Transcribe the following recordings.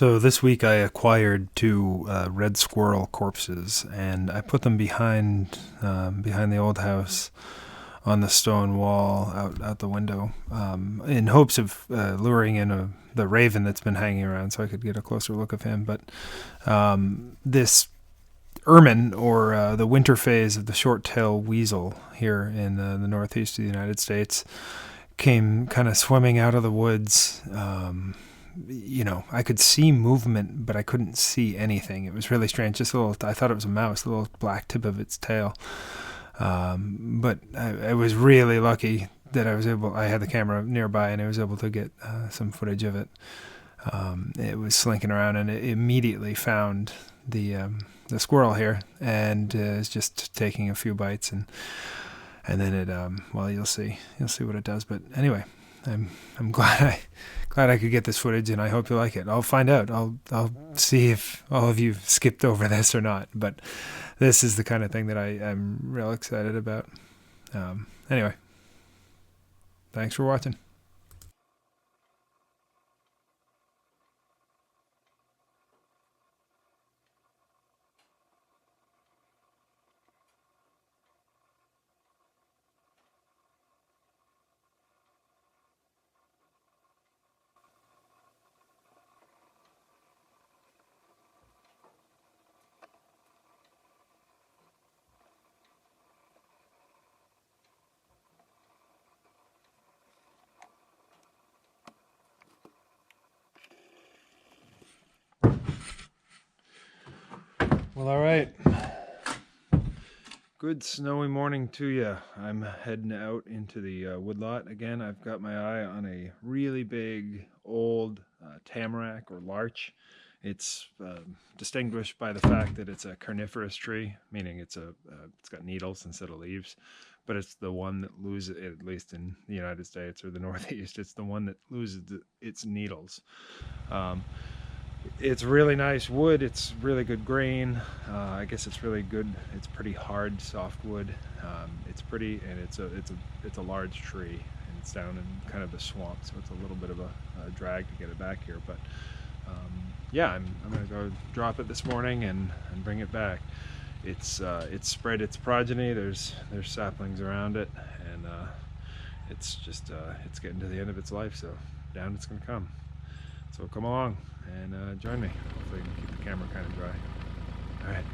So this week I acquired two red squirrel corpses, and I put them behind the old house on the stone wall out the window, in hopes of luring in the raven that's been hanging around, so I could get a closer look of him. But this ermine, or the winter phase of the short-tailed weasel here in the northeast of the United States, came kind of swimming out of the woods. I could see movement, but I couldn't see anything. It was really strange. Just I thought it was a mouse, the little black tip of its tail. But I was really lucky that I had the camera nearby and I was able to get some footage of it. It was slinking around and it immediately found the squirrel here and is just taking a few bites and then it you'll see what it does. But anyway, I'm glad I could get this footage, and I hope you like it. I'll find out. I'll see if all of you skipped over this or not. But this is the kind of thing that I'm real excited about. Anyway, thanks for watching. Well, all right. Good snowy morning to you. I'm heading out into the woodlot again. I've got my eye on a really big old tamarack or larch. It's distinguished by the fact that it's a carnivorous tree, meaning it's got needles instead of leaves. But it's the one that loses, at least in the United States or the Northeast, it's the one that loses its needles. It's really nice wood. It's really good grain. I guess it's really good. It's pretty hard, soft wood. It's pretty, and it's a large tree, and it's down in kind of a swamp, so it's a little bit of a drag to get it back here. But yeah, I'm gonna go drop it this morning and bring it back. It's spread its progeny. There's saplings around it, and it's just it's getting to the end of its life, so down it's gonna come. So come along and join me. Hopefully I can keep the camera kind of dry. All right.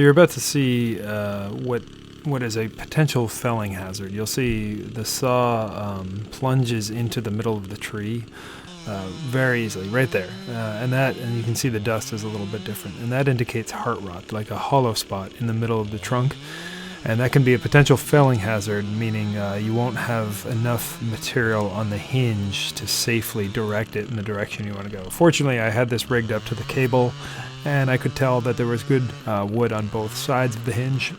So you're about to see what is a potential felling hazard. You'll see the saw plunges into the middle of the tree very easily, right there, and you can see the dust is a little bit different, and that indicates heart rot, like a hollow spot in the middle of the trunk, and that can be a potential felling hazard, meaning you won't have enough material on the hinge to safely direct it in the direction you want to go. Fortunately, I had this rigged up to the cable, and I could tell that there was good wood on both sides of the hinge.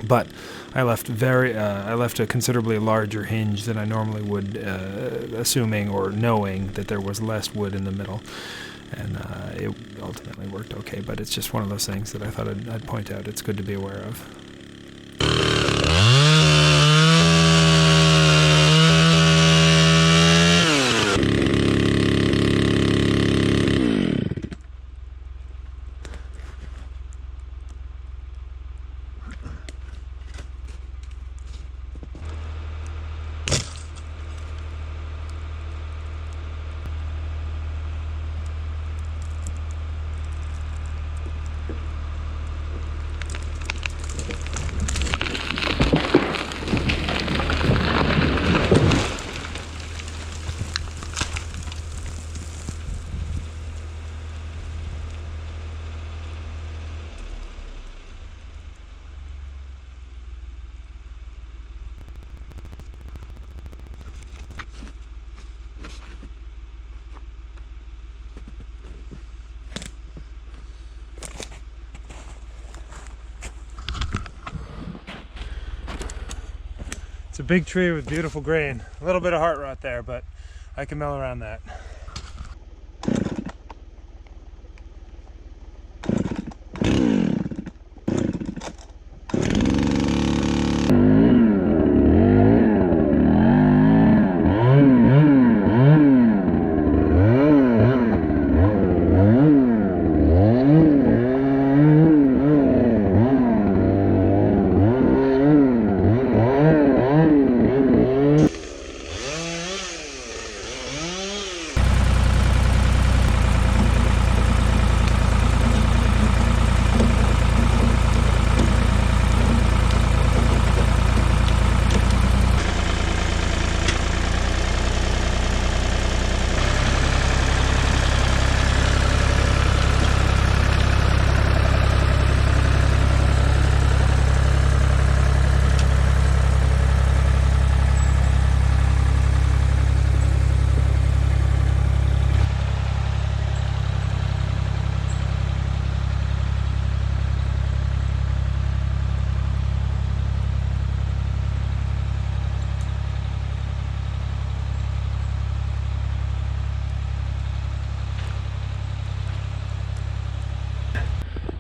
But I left a considerably larger hinge than I normally would, assuming or knowing that there was less wood in the middle, and it ultimately worked okay. But it's just one of those things that I thought I'd point out. It's good to be aware of. It's a big tree with beautiful grain. A little bit of heart rot there, but I can mill around that.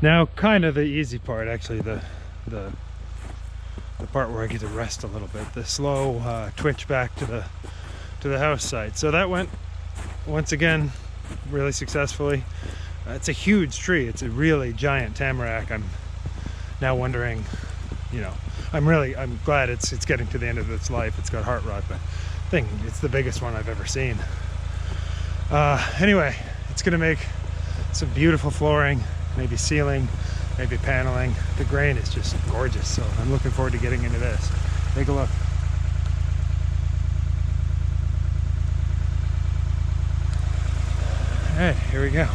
Now, kind of the easy part, actually, the part where I get to rest a little bit, the slow twitch back to the house site. So that went, once again, really successfully. It's a huge tree. It's a really giant tamarack. I'm now wondering, you know, I'm glad it's getting to the end of its life. It's got heart rot, but I think it's the biggest one I've ever seen. Anyway, it's gonna make some beautiful flooring, maybe ceiling, maybe paneling. The grain is just gorgeous, so I'm looking forward to getting into this. Take a look. All right, here we go.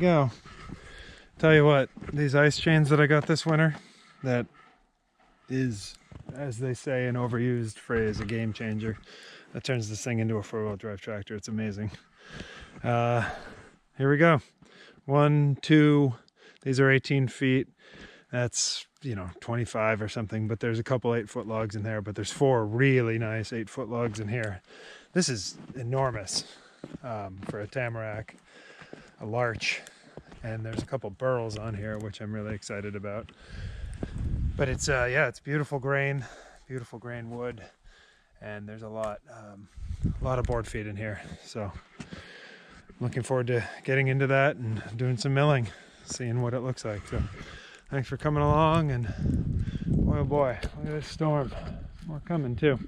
go. Tell you what, these ice chains that I got this winter, that is, as they say, an overused phrase, a game changer. That turns this thing into a four-wheel drive tractor. It's amazing. Here we go. 1, 2, these are 18 feet. That's, 25 or something, but there's a couple 8-foot logs in there, but there's 4 really nice 8-foot logs in here. This is enormous for a Tamarack, a larch, and there's a couple burls on here, which I'm really excited about. But it's, it's beautiful grain wood, and there's a lot of board feet in here. So I'm looking forward to getting into that and doing some milling, seeing what it looks like. So thanks for coming along, and boy, oh boy, look at this storm. More coming too.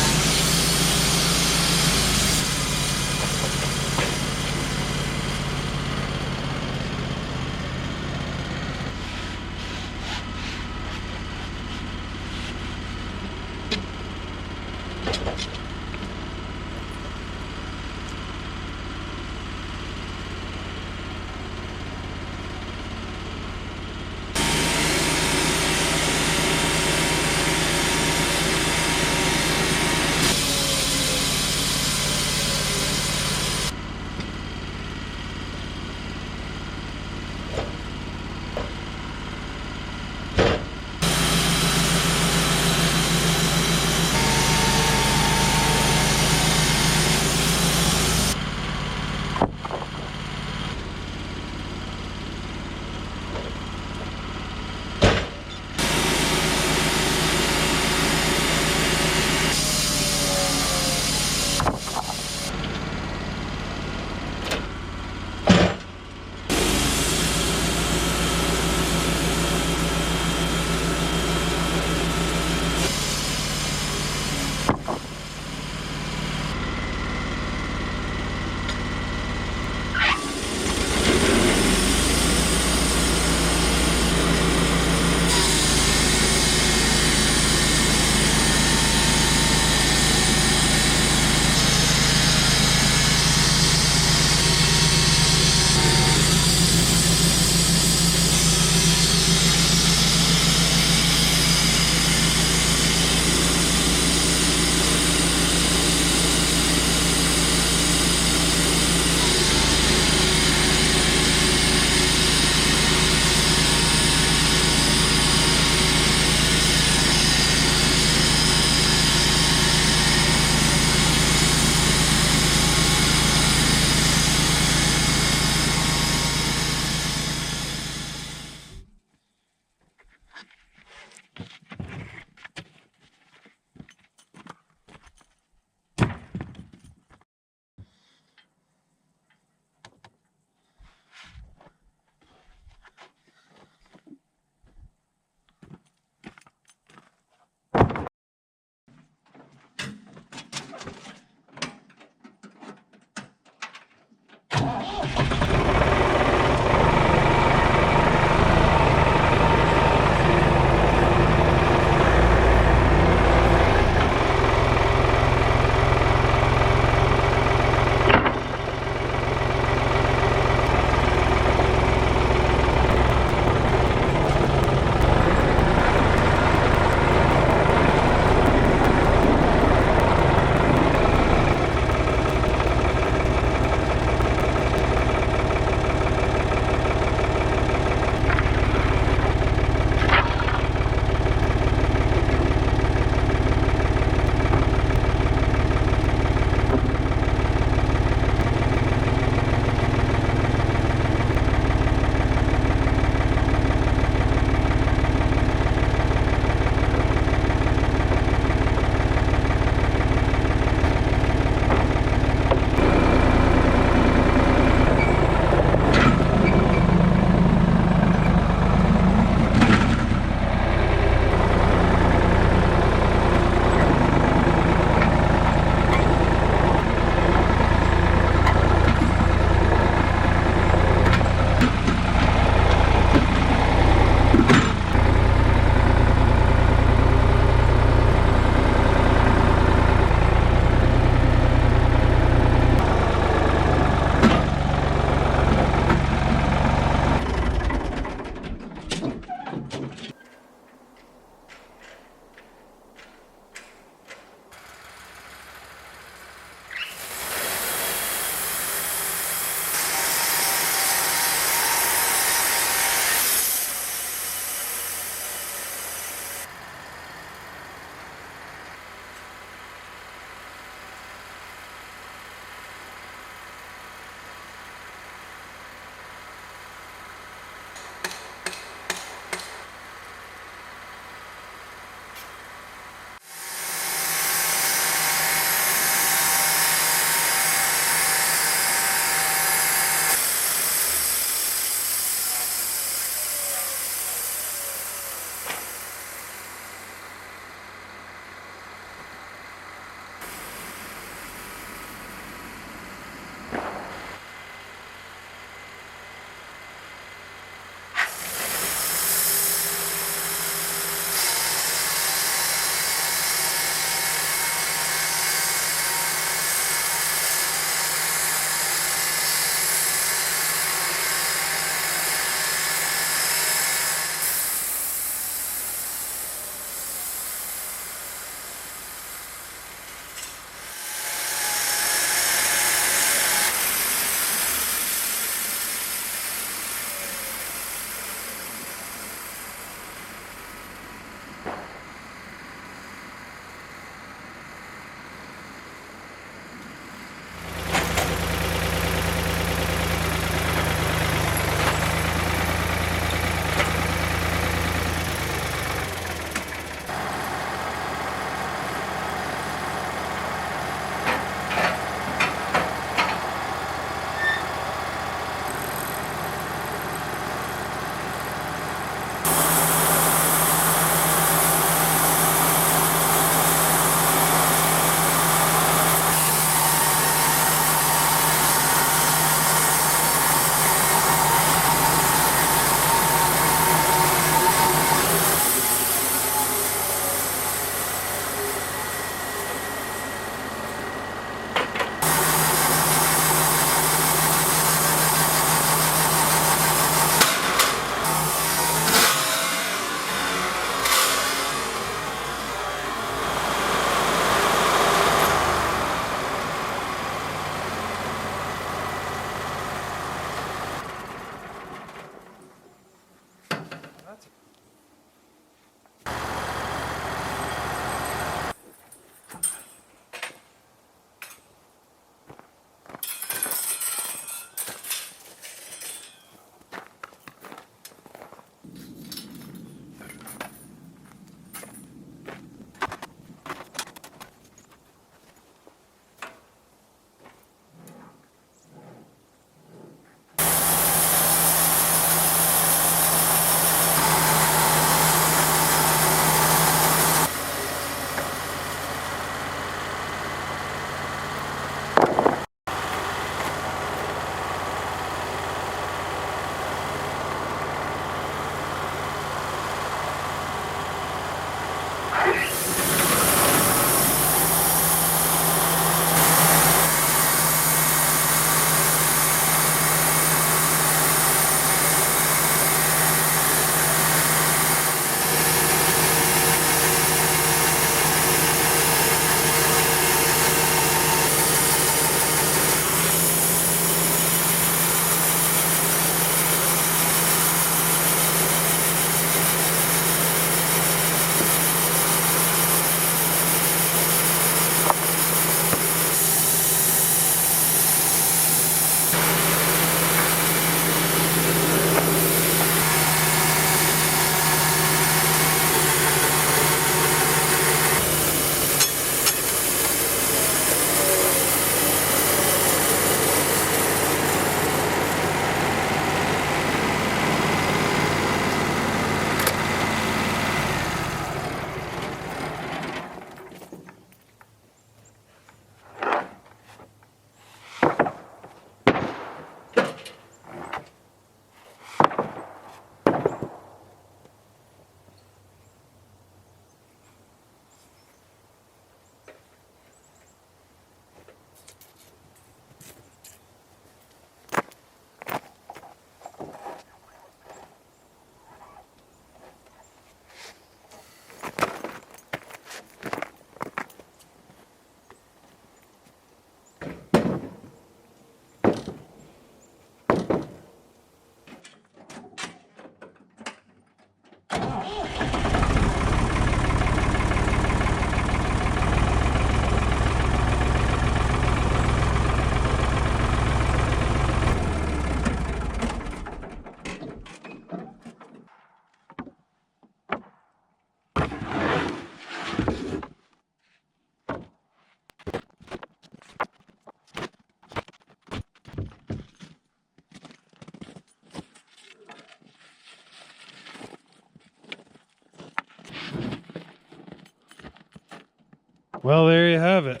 Well, there you have it.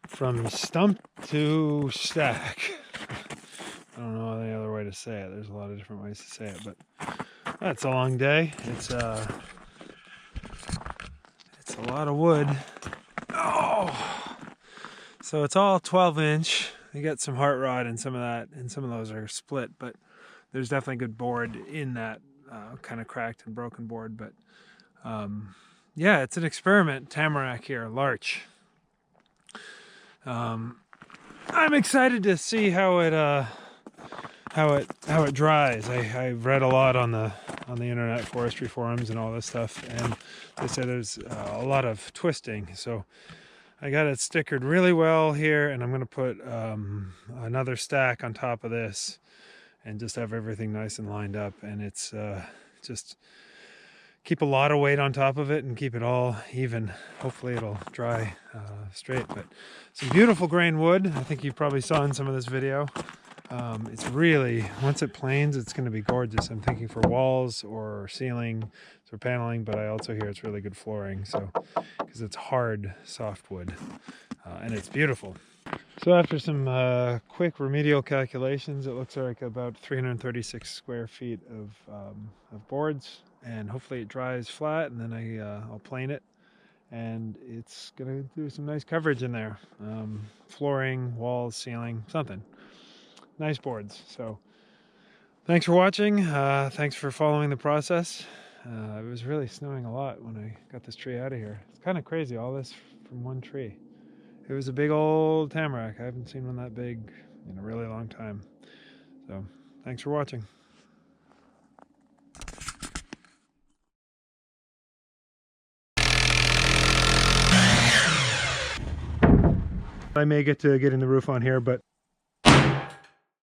From stump to stack. I don't know any other way to say it. There's a lot of different ways to say it, but that's a long day. It's a lot of wood. Oh, so it's all 12-inch. You get some heart rod and some of that, and some of those are split, but there's definitely good board in that kind of cracked and broken board. But yeah, it's an experiment. Tamarack here, larch. I'm excited to see how it dries. I've read a lot on the internet, forestry forums and all this stuff, and they say there's a lot of twisting. So I got it stickered really well here, and I'm going to put another stack on top of this and just have everything nice and lined up. And it's just keep a lot of weight on top of it and keep it all even. Hopefully it'll dry straight. But some beautiful grain wood. I think you probably saw in some of this video. It's really, once it planes, it's going to be gorgeous. I'm thinking for walls or ceiling, for paneling, but I also hear it's really good flooring. So, because it's hard, soft wood, and it's beautiful. So after some quick remedial calculations, it looks like about 336 square feet of boards, and hopefully it dries flat, and then I'll plane it, and it's gonna do some nice coverage in there. Flooring, walls, ceiling, something. Nice boards. So thanks for watching. Thanks for following the process. It was really snowing a lot when I got this tree out of here. It's kind of crazy, all this from one tree. It was a big old tamarack. I haven't seen one that big in a really long time. So thanks for watching. I may get to getting the roof on here, but